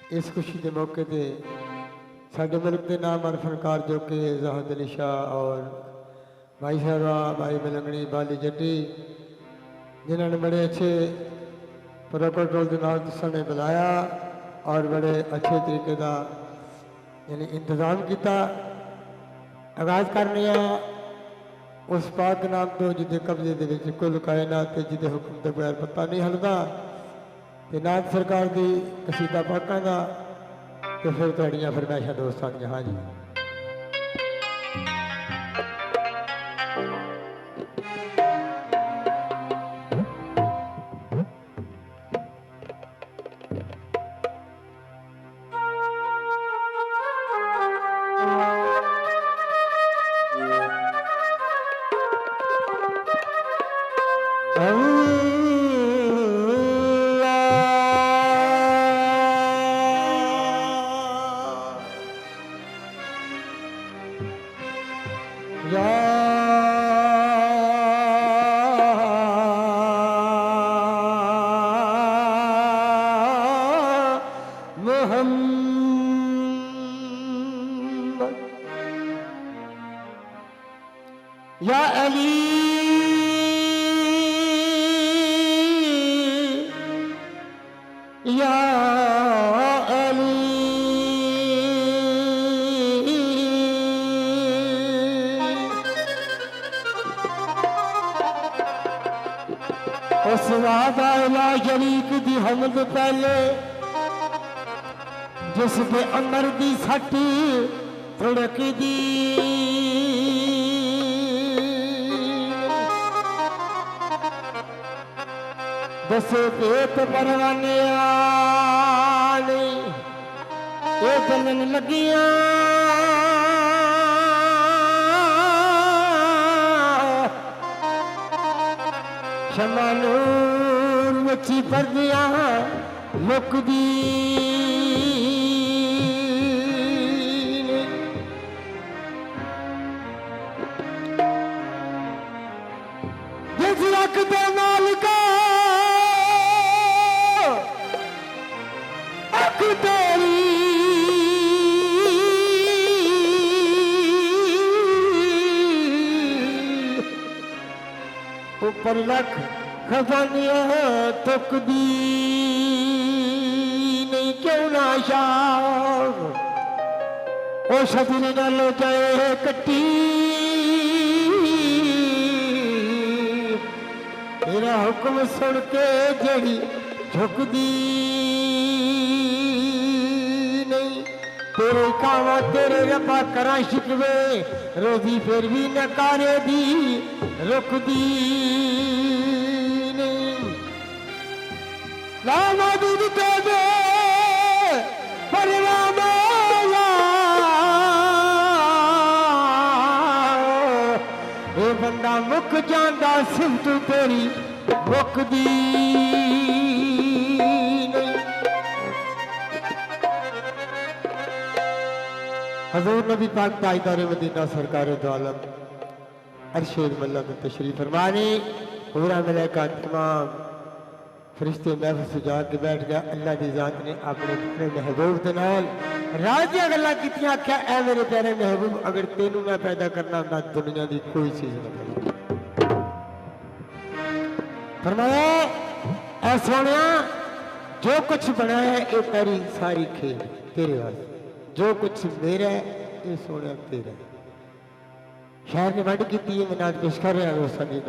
इस खुशी के मौके पर साढ़े मुल्क के नाम फनकार जो कि ज़ाहद अली शाह और भाई साहबा भाई मलंगनी बाली जट्टी जिन्होंने बड़े अच्छे प्रोटोकॉल के नाल ने बुलाया और बड़े अच्छे तरीके का यानी इंतज़ाम किया। आगाज़ करने उस पाक नाम तो जिदे कब्जे के कुल कायनात जिदे हुक्म के बगैर पता नहीं हलता तो नाथ सरकार की कसीदा पाकों का तो फिर थोड़िया फरमाइशा दोस्तों दी। हाँ जी या अली या अली उस वादा ला शरीक दी हमद पहले जिस पे अमर दी सट थड़क दी दसे पेट परवाने ये चलन लगिया शमा नूर मच्छी परदिया मुकदी जिस रख दे मालिका ऊपर लख खजानिया तुक दी नहीं क्यों ना शाह ओ शबीर नाल जाए कट्टी तेरा हुक्म सुन के जड़ी झुकदी नहीं तेरे कावा तेरे रबा करा शिकवे रोजी फिर भी नकारे दी रुकदी नहीं लामा दूध ते दे परवाना ये बंदा मुक जांदा सिमत तेरी मुकदी हजूर नबी पाक ताजदार मदीना सरकार दो आलम अरशद मल्ला में तशरीफ फरमाने पूरा मलाइका तमाम फरिश्ते महफिल सजा के बैठ गया। अल्लाह की जात ने अपने अपने महबूब के नाल राजिया गल्लां कीतियां आख्या ऐ मेरे प्यारे महबूब अगर तेनू मैं पैदा करना होंदा दुनिया की कोई चीज ना पैदा फरमाया ऐ सोनिया जो कुछ बनाया है ये तेरी सारी खेल तेरे वास्ते जो कुछ मेरा है ये सोना तेरा है। शहर ने वंड की मैं नाच पेश कर रहा दोस्तों जी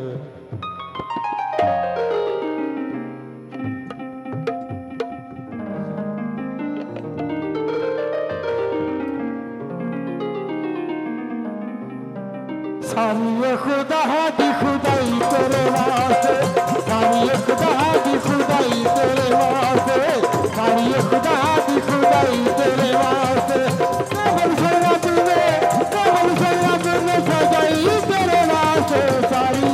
सारी खुदा दी खुदाई तेरे वास्ते सारी खुदा दी खुदाई तेरे वास्ते सारी खुदा दी खुदाई तेरे वास्ते कमल शरब ने सजाई तेरे वास्ते सारी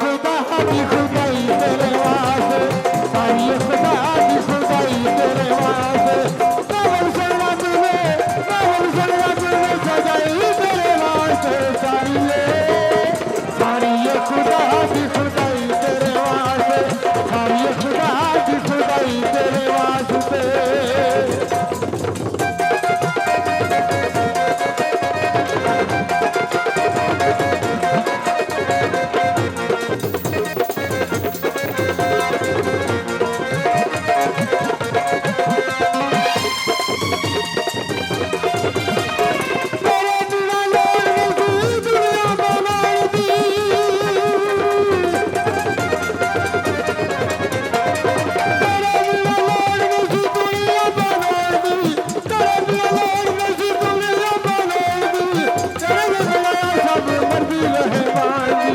खुदा दी खुदाई तेरे वास्ते सारी खुदा दी खुदाई तेरे वास्ते कमल शरब ने सजाई तेरे वास्ते सारी खुदा दी खुदाई तेरे वास्ते सारी खुदा दी की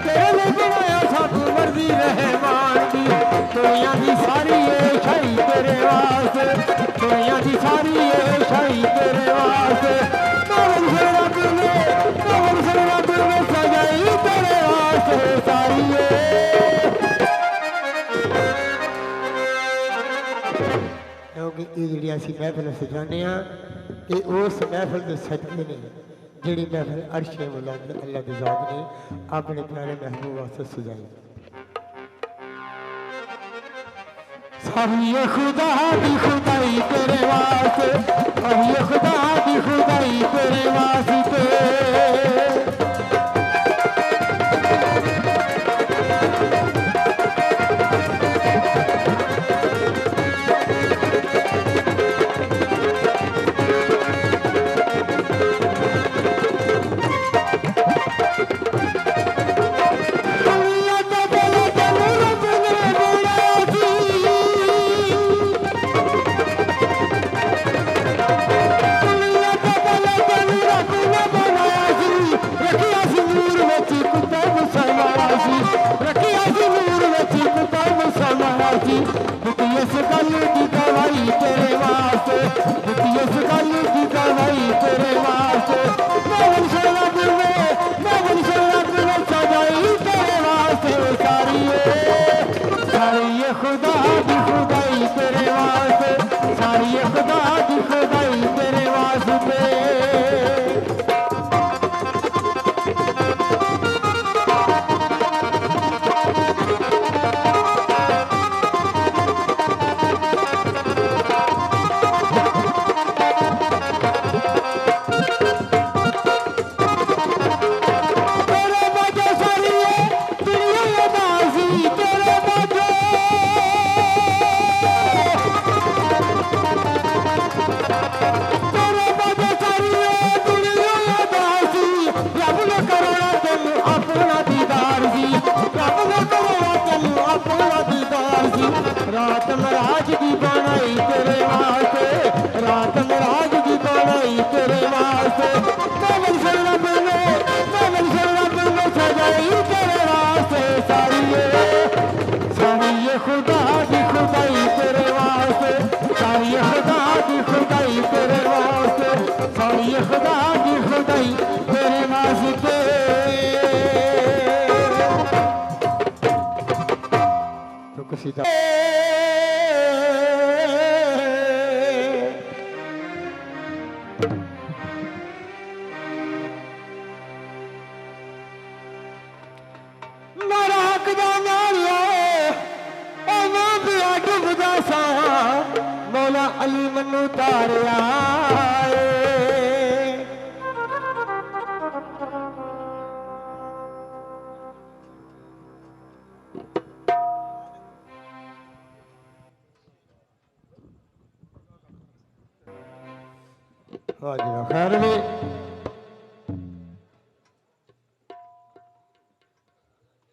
तेरे बनाया सब मर्जी रहमान की दुनिया की सारी ये शाही तेरे वास्ते दुनिया की सारी ये शाही तेरे वास्ते नवन रब ने सजाई तेरे वास्ते सारी ये क्योंकि ये जी असी महफिल सजाने ये उस महफिल के सदके ने जी महफिल अर्शे बुलंद अल्लाह की जात ने अपने प्यारे महबूब वास्ते सजाई सारी खुदा की खुदाई तेरे वास्ते सारी खुदा की खुदाई तेरे वास्ते इस गल की गवाही तेरे वास्ते इस गल की गवाही तेरे वास्ते नवन रब ने सजाई तेरे वास्ते सारी ये खुदा की खुदाई तेरे वास्ते सारी ये खुदा की खुदाई तेरे वास्ते रात महाराज की बनाई तेरे वास्ते रात महाराज की बनाई तेरे वास्ते नवन रब ने सजाई तेरे वास्ते सारी ये खुदा की खुदाई तेरे वास्ते सारी ये खुदा की खुदाई तेरे वास्ते सारी ये खुदा की खुदाई तेरे वास्ते तो किसी मौला अली मनु तारिया खैर में